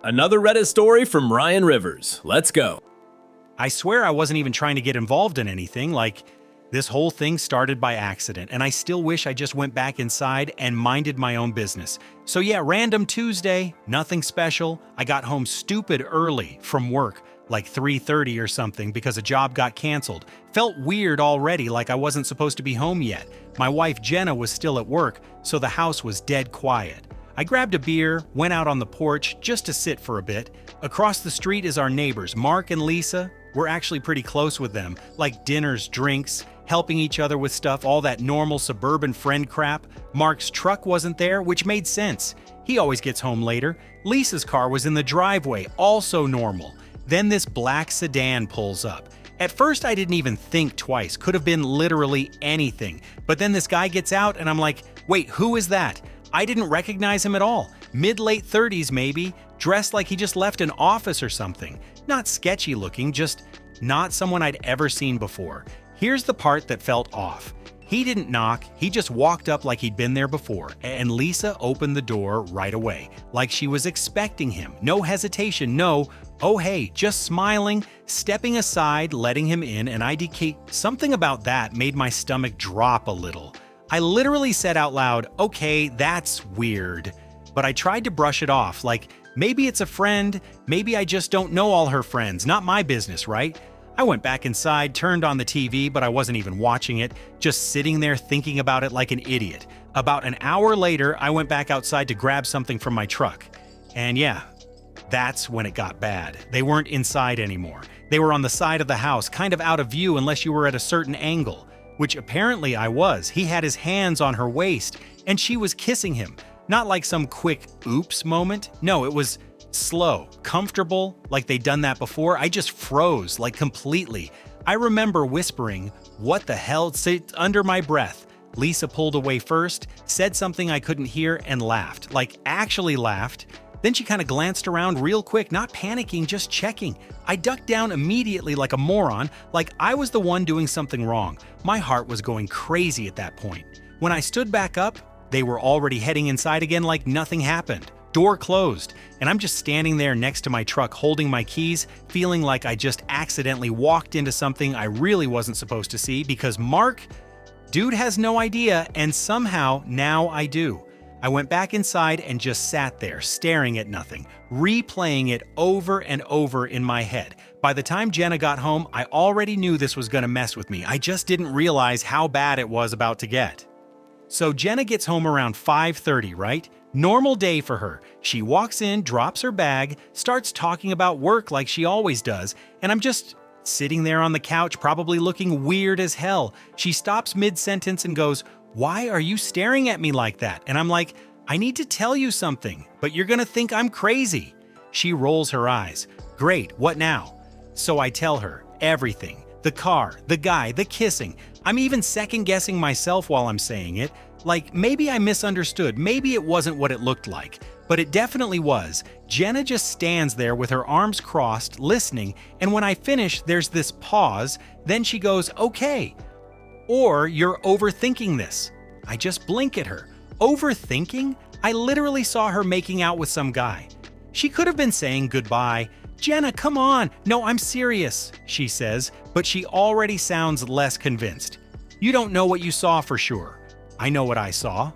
Another Reddit story from Ryan Rivers. Let's go. I swear I wasn't even trying to get involved in anything, like this whole thing started by accident, and I still wish I just went back inside and minded my own business. So yeah, random Tuesday, nothing special. I got home stupid early from work, like 3:30 or something because a job got canceled. Felt weird already, like I wasn't supposed to be home yet. My wife Jenna was still at work, so the house was dead quiet. I grabbed a beer, went out on the porch just to sit for a bit. Across the street is our neighbors, Mark and Lisa. We're actually pretty close with them, like dinners, drinks, helping each other with stuff, all that normal suburban friend crap. Mark's truck wasn't there, which made sense. He always gets home later. Lisa's car was in the driveway, also normal. Then this black sedan pulls up. At first, I didn't even think twice. Could have been literally anything. But then this guy gets out and I'm like, wait, who is that? I didn't recognize him at all. Mid-late 30s maybe, dressed like he just left an office or something. Not sketchy looking, just not someone I'd ever seen before. Here's the part that felt off. He didn't knock, he just walked up like he'd been there before, and Lisa opened the door right away, like she was expecting him. No hesitation, no, oh hey, just smiling, stepping aside, letting him in, and something about that made my stomach drop a little. I literally said out loud, okay, that's weird. But I tried to brush it off, like maybe it's a friend, maybe I just don't know all her friends, not my business, right? I went back inside, turned on the TV, but I wasn't even watching it, just sitting there thinking about it like an idiot. About an hour later, I went back outside to grab something from my truck. And yeah, that's when it got bad. They weren't inside anymore. They were on the side of the house, kind of out of view unless you were at a certain angle, which apparently I was. He had his hands on her waist, and she was kissing him. Not like some quick oops moment. No, it was slow, comfortable, like they'd done that before. I just froze, like completely. I remember whispering, what the hell, under my breath. Lisa pulled away first, said something I couldn't hear, and laughed, like actually laughed. Then she kind of glanced around real quick, not panicking, just checking. I ducked down immediately like a moron, like I was the one doing something wrong. My heart was going crazy at that point. When I stood back up, they were already heading inside again like nothing happened. Door closed, and I'm just standing there next to my truck holding my keys, feeling like I just accidentally walked into something I really wasn't supposed to see because Mark, dude has no idea, and somehow now I do. I went back inside and just sat there, staring at nothing, replaying it over and over in my head. By the time Jenna got home, I already knew this was gonna mess with me. I just didn't realize how bad it was about to get. So Jenna gets home around 5:30, right? Normal day for her. She walks in, drops her bag, starts talking about work like she always does, and I'm just sitting there on the couch, probably looking weird as hell. She stops mid-sentence and goes, "Why are you staring at me like that?" And I'm like, "I need to tell you something, but you're gonna think I'm crazy." She rolls her eyes. "Great, what now?" So I tell her everything. The car, the guy, the kissing. I'm even second-guessing myself while I'm saying it. Like, maybe I misunderstood, maybe it wasn't what it looked like, but it definitely was. Jenna just stands there with her arms crossed, listening, and when I finish, there's this pause, then she goes, "Okay." Or you're overthinking this. I just blink at her. Overthinking? I literally saw her making out with some guy. She could have been saying goodbye. "Jenna, come on. No, I'm serious," she says, but she already sounds less convinced. "You don't know what you saw for sure." I know what I saw.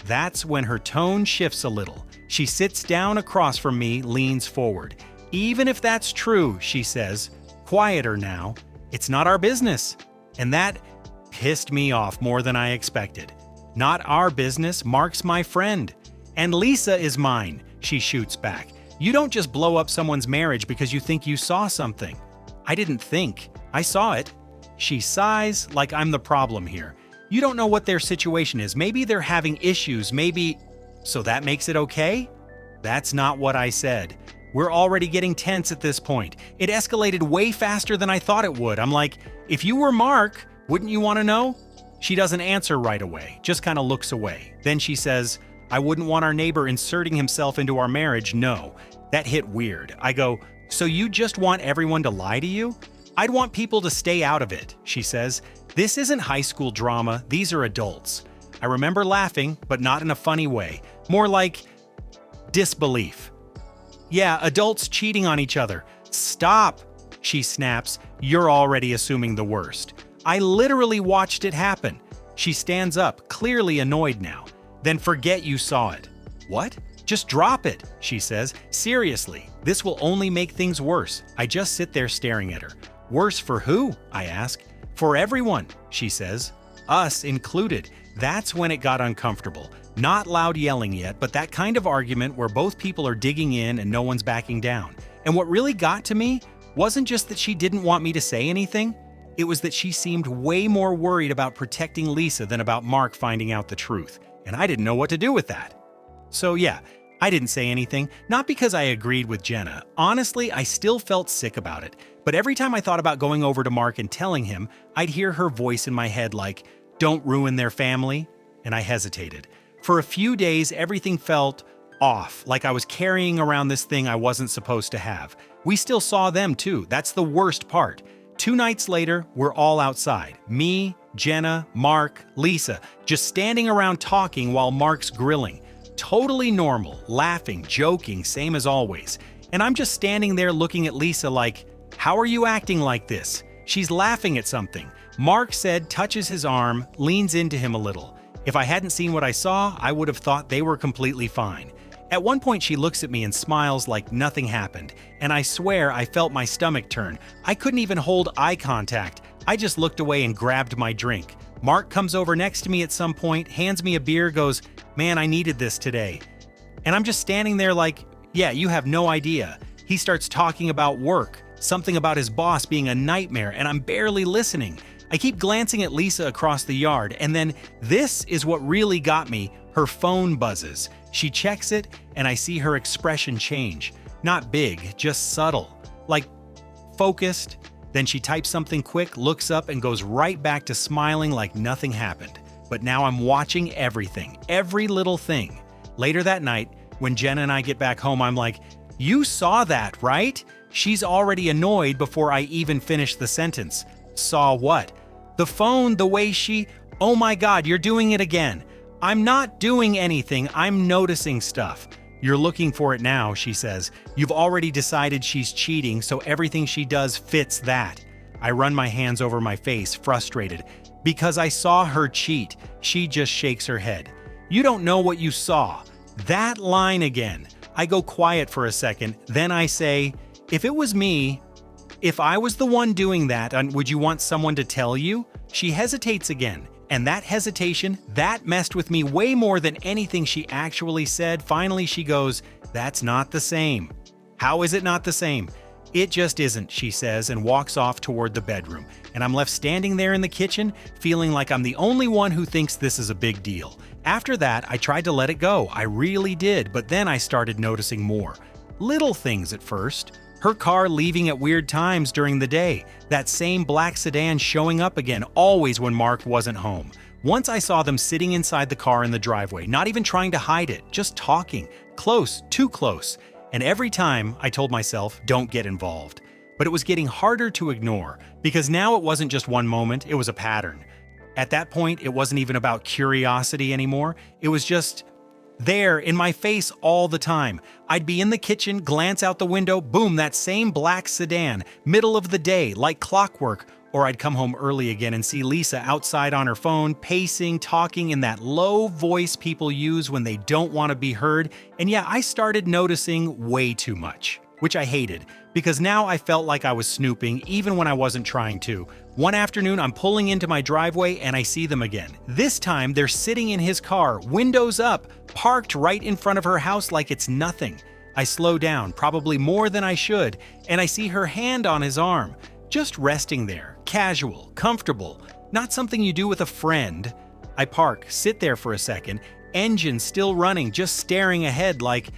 That's when her tone shifts a little. She sits down across from me, leans forward. "Even if that's true," she says, quieter now, "it's not our business." And that pissed me off more than I expected. Not our business, Mark's my friend. "And Lisa is mine," she shoots back. "You don't just blow up someone's marriage because you think you saw something." I didn't think, I saw it. She sighs like I'm the problem here. You don't know what their situation is. Maybe they're having issues, maybe. So that makes it okay? That's not what I said. We're already getting tense at this point. It escalated way faster than I thought it would. I'm like, if you were Mark, wouldn't you want to know? She doesn't answer right away, just kind of looks away. Then she says, "I wouldn't want our neighbor inserting himself into our marriage, no." That hit weird. I go, "So you just want everyone to lie to you?" "I'd want people to stay out of it," she says. "This isn't high school drama, these are adults." I remember laughing, but not in a funny way. More like disbelief. Yeah, adults cheating on each other. Stop, she snaps. You're already assuming the worst. I literally watched it happen. She stands up, clearly annoyed now. Then forget you saw it. What? Just drop it, she says. Seriously, this will only make things worse. I just sit there staring at her. Worse for who? I ask. For everyone, she says. Us included. That's when it got uncomfortable. Not loud yelling yet, but that kind of argument where both people are digging in and no one's backing down. And what really got to me wasn't just that she didn't want me to say anything. It was that she seemed way more worried about protecting Lisa than about Mark finding out the truth. And I didn't know what to do with that. So yeah, I didn't say anything, not because I agreed with Jenna. Honestly, I still felt sick about it. But every time I thought about going over to Mark and telling him, I'd hear her voice in my head like, "Don't ruin their family," and I hesitated. For a few days, everything felt off, like I was carrying around this thing I wasn't supposed to have. We still saw them too, that's the worst part. 2 nights later, we're all outside. Me, Jenna, Mark, Lisa, just standing around talking while Mark's grilling. Totally normal, laughing, joking, same as always. And I'm just standing there looking at Lisa like, how are you acting like this? She's laughing at something. Mark said, touches his arm, leans into him a little. If I hadn't seen what I saw, I would have thought they were completely fine. At one point, she looks at me and smiles like nothing happened, and I swear I felt my stomach turn. I couldn't even hold eye contact. I just looked away and grabbed my drink. Mark comes over next to me at some point, hands me a beer, goes, "Man, I needed this today." And I'm just standing there like, yeah, you have no idea. He starts talking about work, something about his boss being a nightmare, and I'm barely listening. I keep glancing at Lisa across the yard, and then this is what really got me. Her phone buzzes. She checks it, and I see her expression change. Not big, just subtle, like focused. Then she types something quick, looks up, and goes right back to smiling like nothing happened. But now I'm watching everything, every little thing. Later that night, when Jenna and I get back home, I'm like, "You saw that, right?" She's already annoyed before I even finish the sentence. Saw what? The phone, the way she... Oh my God, you're doing it again. I'm not doing anything, I'm noticing stuff. You're looking for it now, she says. You've already decided she's cheating, so everything she does fits that. I run my hands over my face, frustrated. Because I saw her cheat. She just shakes her head. You don't know what you saw. That line again. I go quiet for a second, then I say, if it was me, if I was the one doing that, would you want someone to tell you? She hesitates again. And that hesitation, that messed with me way more than anything she actually said. Finally, she goes, "That's not the same." How is it not the same? It just isn't, she says, and walks off toward the bedroom. And I'm left standing there in the kitchen, feeling like I'm the only one who thinks this is a big deal. After that, I tried to let it go. I really did, but then I started noticing more. Little things at first. Her car leaving at weird times during the day. That same black sedan showing up again, always when Mark wasn't home. Once I saw them sitting inside the car in the driveway, not even trying to hide it, just talking. Close, too close. And every time I told myself, don't get involved. But it was getting harder to ignore, because now it wasn't just one moment, it was a pattern. At that point, it wasn't even about curiosity anymore. It was just there in my face all the time. I'd be in the kitchen, glance out the window, boom, that same black sedan, middle of the day, like clockwork. Or I'd come home early again and see Lisa outside on her phone, pacing, talking in that low voice people use when they don't want to be heard. And yeah, I started noticing way too much, which I hated, because now I felt like I was snooping even when I wasn't trying to. One afternoon, I'm pulling into my driveway and I see them again. This time, they're sitting in his car, windows up, parked right in front of her house like it's nothing. I slow down, probably more than I should, and I see her hand on his arm, just resting there, casual, comfortable, not something you do with a friend. I park, sit there for a second, engine still running, just staring ahead like,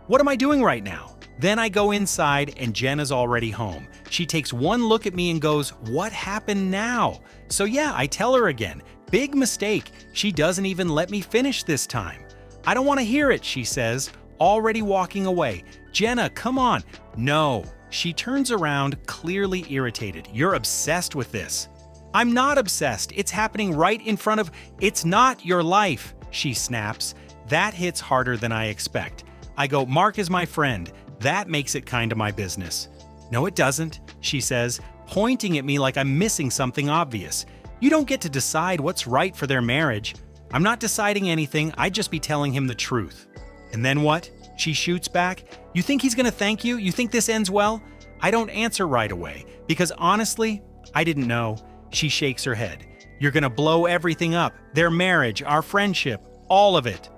what am I doing right now? Then I go inside and Jenna's already home. She takes one look at me and goes, what happened now? So yeah, I tell her again, big mistake. She doesn't even let me finish this time. I don't want to hear it, she says, already walking away. Jenna, come on. No. She turns around, clearly irritated. You're obsessed with this. I'm not obsessed. It's happening right in front of... It's not your life, she snaps. That hits harder than I expect. I go, Mark is my friend. That makes it kinda my business." "No, it doesn't," she says, pointing at me like I'm missing something obvious. "You don't get to decide what's right for their marriage." "I'm not deciding anything, I'd just be telling him the truth." "And then what?" she shoots back. "You think he's gonna thank you? You think this ends well?" I don't answer right away, because honestly, I didn't know. She shakes her head. "You're gonna blow everything up. Their marriage, our friendship, all of it."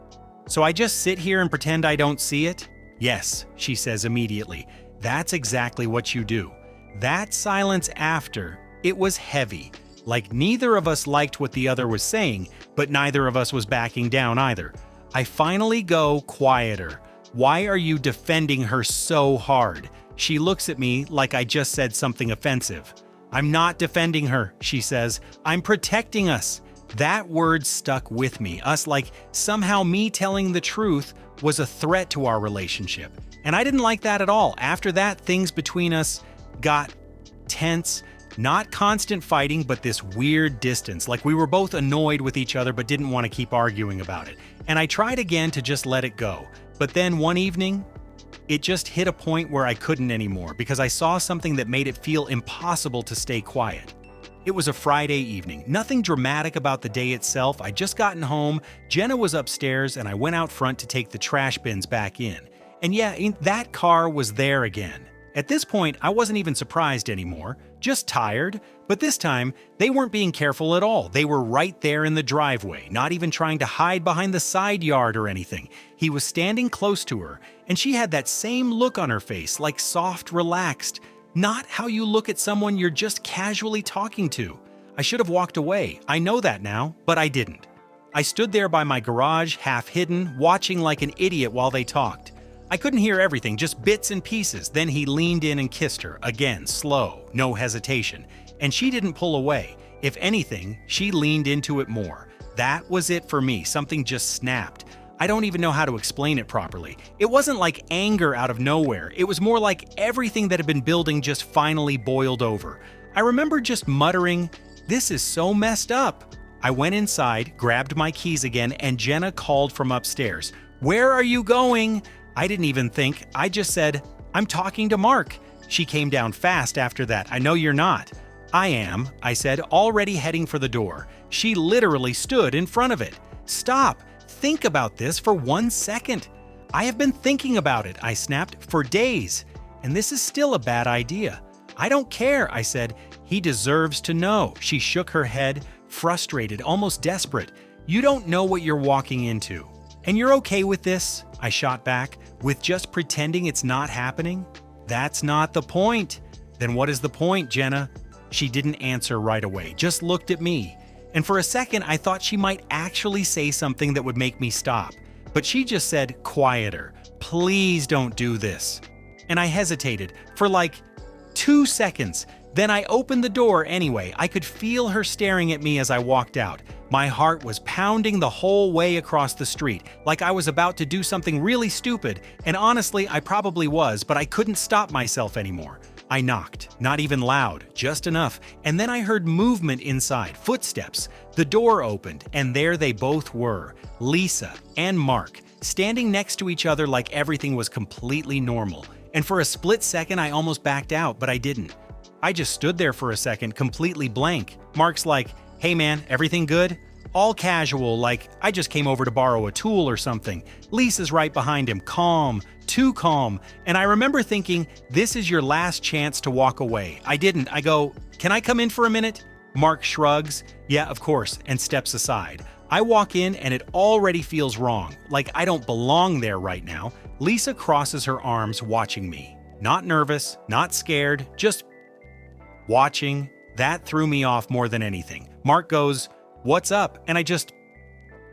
"So I just sit here and pretend I don't see it?" "Yes," she says immediately. "That's exactly what you do." That silence after, it was heavy. Like neither of us liked what the other was saying, but neither of us was backing down either. I finally go quieter. "Why are you defending her so hard?" She looks at me like I just said something offensive. "I'm not defending her," she says. "I'm protecting us." That word stuck with me, us like somehow me telling the truth was a threat to our relationship. And I didn't like that at all. After that, things between us got tense. Not constant fighting, but this weird distance, like we were both annoyed with each other but didn't want to keep arguing about it. And I tried again to just let it go. But then one evening, it just hit a point where I couldn't anymore because I saw something that made it feel impossible to stay quiet. It was a Friday evening. Nothing dramatic about the day itself. I'd just gotten home, Jenna was upstairs, and I went out front to take the trash bins back in. And yeah, that car was there again. At this point, I wasn't even surprised anymore, just tired. But this time, they weren't being careful at all. They were right there in the driveway, not even trying to hide behind the side yard or anything. He was standing close to her, and she had that same look on her face, like soft, relaxed. Not how you look at someone you're just casually talking to. I should have walked away. I know that now, but I didn't. I stood there by my garage, half hidden, watching like an idiot while they talked. I couldn't hear everything, just bits and pieces. Then he leaned in and kissed her, again, slow, no hesitation. And she didn't pull away. If anything, she leaned into it more. That was it for me. Something just snapped. I don't even know how to explain it properly. It wasn't like anger out of nowhere. It was more like everything that had been building just finally boiled over. I remember just muttering, "This is so messed up." I went inside, grabbed my keys again, and Jenna called from upstairs. "Where are you going?" I didn't even think. I just said, "I'm talking to Mark." She came down fast after that. "I know you're not." "I am," I said, already heading for the door. She literally stood in front of it. "Stop. Think about this for 1 second." "I have been thinking about it," I snapped, "for days. And this is still a bad idea." "I don't care," I said. "He deserves to know." She shook her head, frustrated, almost desperate. "You don't know what you're walking into. And you're okay with this?" I shot back, "with just pretending it's not happening?" "That's not the point." "Then what is the point, Jenna?" She didn't answer right away, just looked at me. And for a second, I thought she might actually say something that would make me stop. But she just said, quieter, "Please don't do this." And I hesitated for like 2 seconds. Then I opened the door anyway. I could feel her staring at me as I walked out. My heart was pounding the whole way across the street, like I was about to do something really stupid. And honestly, I probably was, but I couldn't stop myself anymore. I knocked, not even loud, just enough, and then I heard movement inside, footsteps. The door opened, and there they both were, Lisa and Mark, standing next to each other like everything was completely normal. And for a split second, I almost backed out, but I didn't. I just stood there for a second, completely blank. Mark's like, "Hey man, everything good?" All casual, like I just came over to borrow a tool or something. Lisa's right behind him, calm, too calm. And I remember thinking, this is your last chance to walk away. I didn't. I go, "Can I come in for a minute?" Mark shrugs, "Yeah, of course," and steps aside. I walk in and it already feels wrong, like I don't belong there right now. Lisa crosses her arms watching me. Not nervous, not scared, just watching. That threw me off more than anything. Mark goes, "What's up?" And I just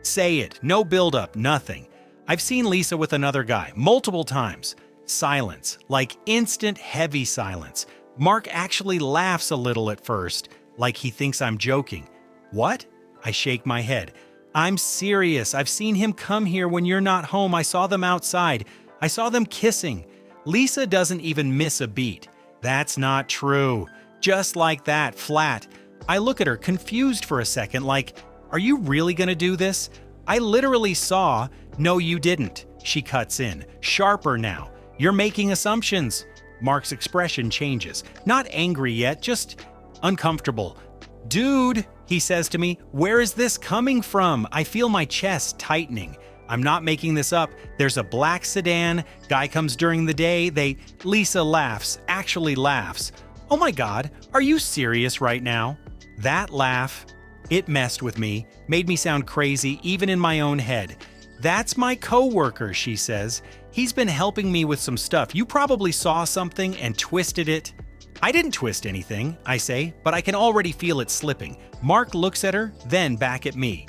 say it. No build-up, nothing. I've seen Lisa with another guy multiple times. Silence, like instant heavy silence. Mark actually laughs a little at first, like he thinks I'm joking. "What?" I shake my head. "I'm serious. I've seen him come here when you're not home. I saw them outside. I saw them kissing." Lisa doesn't even miss a beat. "That's not true." Just like that, flat. I look at her, confused for a second, like, "Are you really gonna do this?" I literally saw, "No, you didn't." She cuts in, sharper now. You're making assumptions. Mark's expression changes. Not angry yet, just uncomfortable. Dude, he says to me, where is this coming from? I feel my chest tightening. I'm not making this up. There's a black sedan. Guy comes during the day. Lisa laughs, actually laughs. Oh my God, are you serious right now? That laugh, it messed with me, made me sound crazy even in my own head. That's my coworker, she says. He's been helping me with some stuff. You probably saw something and twisted it. I didn't twist anything, I say, but I can already feel it slipping. Mark looks at her, then back at me.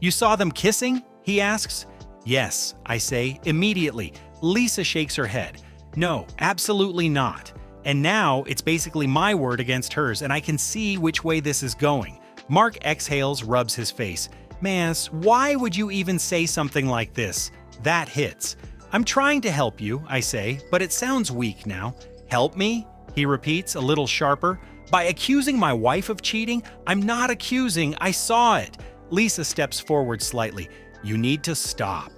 You saw them kissing? He asks. Yes, I say, immediately. Lisa shakes her head. No, absolutely not. And now it's basically my word against hers, and I can see which way this is going. Mark exhales, rubs his face. Mas, why would you even say something like this? That hits. I'm trying to help you, I say, but it sounds weak now. Help me? He repeats, a little sharper. By accusing my wife of cheating? I'm not accusing, I saw it. Lisa steps forward slightly. You need to stop.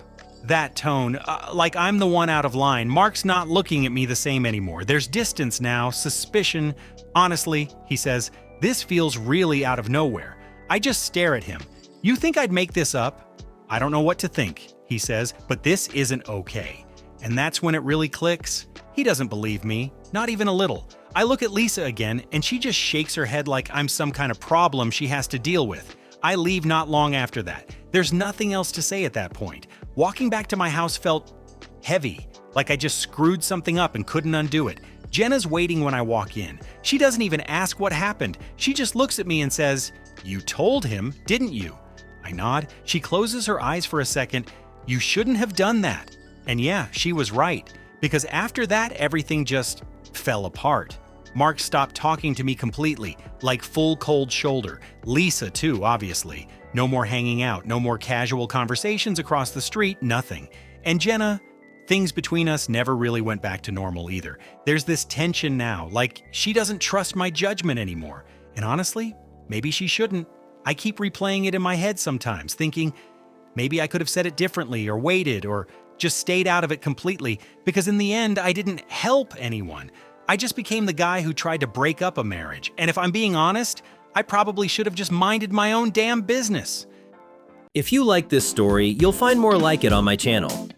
That tone, like I'm the one out of line. Mark's not looking at me the same anymore. There's distance now, suspicion. Honestly, he says, this feels really out of nowhere. I just stare at him. You think I'd make this up? I don't know what to think, he says, but this isn't okay. And that's when it really clicks. He doesn't believe me, not even a little. I look at Lisa again, and she just shakes her head like I'm some kind of problem she has to deal with. I leave not long after that. There's nothing else to say at that point. Walking back to my house felt heavy, like I just screwed something up and couldn't undo it. Jenna's waiting when I walk in. She doesn't even ask what happened. She just looks at me and says, "You told him, didn't you?" I nod. She closes her eyes for a second. "You shouldn't have done that." And yeah, she was right, because after that, everything just fell apart. Mark stopped talking to me completely, like full cold shoulder. Lisa too, obviously. No more hanging out, no more casual conversations across the street, nothing. And Jenna, things between us never really went back to normal either. There's this tension now, like she doesn't trust my judgment anymore. And honestly, maybe she shouldn't. I keep replaying it in my head sometimes, thinking maybe I could have said it differently or waited or just stayed out of it completely, because in the end, I didn't help anyone. I just became the guy who tried to break up a marriage. And if I'm being honest, I probably should have just minded my own damn business. If you like this story, you'll find more like it on my channel.